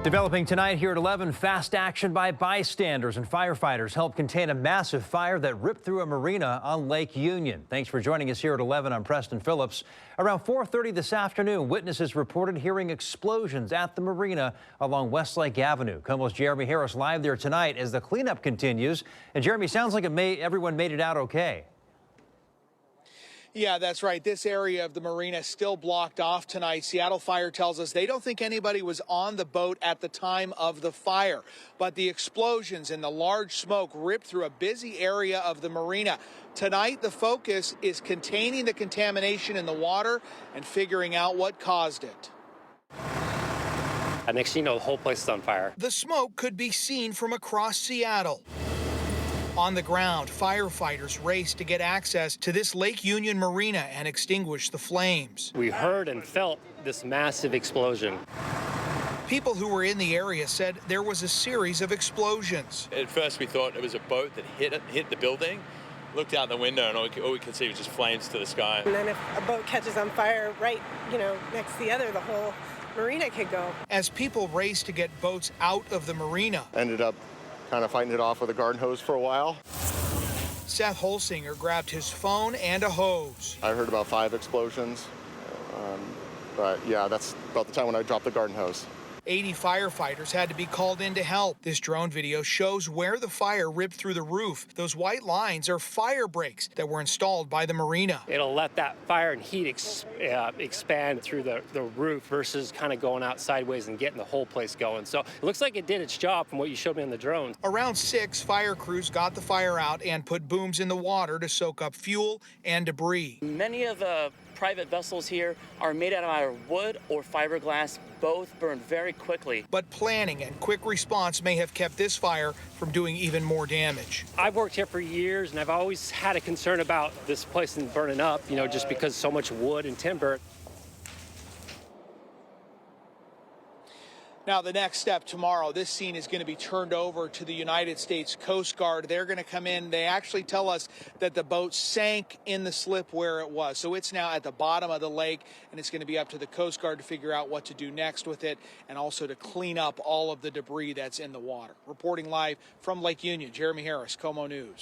Developing tonight here at 11, fast action by bystanders and firefighters helped contain a massive fire that ripped through a marina on Lake Union. Thanks for joining us here at 11. I'm Preston Phillips. Around 4:30 this afternoon, witnesses reported hearing explosions at the marina along Westlake Avenue. KOMO's Jeremy Harris live there tonight as the cleanup continues. And Jeremy, sounds like everyone made it out okay. Yeah, that's right. This area of the marina still blocked off tonight. Seattle Fire tells us they don't think anybody was on the boat at the time of the fire. But the explosions and the large smoke ripped through a busy area of the marina. Tonight, the focus is containing the contamination in the water and figuring out what caused it. And next thing you know, the whole place is on fire. The smoke could be seen from across Seattle. On the ground, firefighters raced to get access to this Lake Union marina and extinguish the flames. We heard and felt this massive explosion. People who were in the area said there was a series of explosions. At first we thought it was a boat that hit the building. Looked out the window and all we could see was just flames to the sky. And then if a boat catches on fire right, next to the other, the whole marina could go. As people raced to get boats out of the marina. Ended up kind of fighting it off with a garden hose for a while. Seth Holsinger grabbed his phone and a hose. I heard about 5 explosions, but yeah, that's about the time when I dropped the garden hose. 80 firefighters had to be called in to help. This drone video shows where the fire ripped through the roof. Those white lines are fire breaks that were installed by the marina. It'll let that fire and heat expand through the roof versus kind of going out sideways and getting the whole place going. So it looks like it did its job from what you showed me on the drone. Around 6, fire crews got the fire out and put booms in the water to soak up fuel and debris. Many of the private vessels here are made out of either wood or fiberglass. Both burn very quickly. But planning and quick response may have kept this fire from doing even more damage. I've worked here for years, and I've always had a concern about this place and burning up, just because so much wood and timber. Now, the next step tomorrow, this scene is going to be turned over to the United States Coast Guard. They're going to come in. They actually tell us that the boat sank in the slip where it was. So it's now at the bottom of the lake, and it's going to be up to the Coast Guard to figure out what to do next with it and also to clean up all of the debris that's in the water. Reporting live from Lake Union, Jeremy Harris, KOMO News.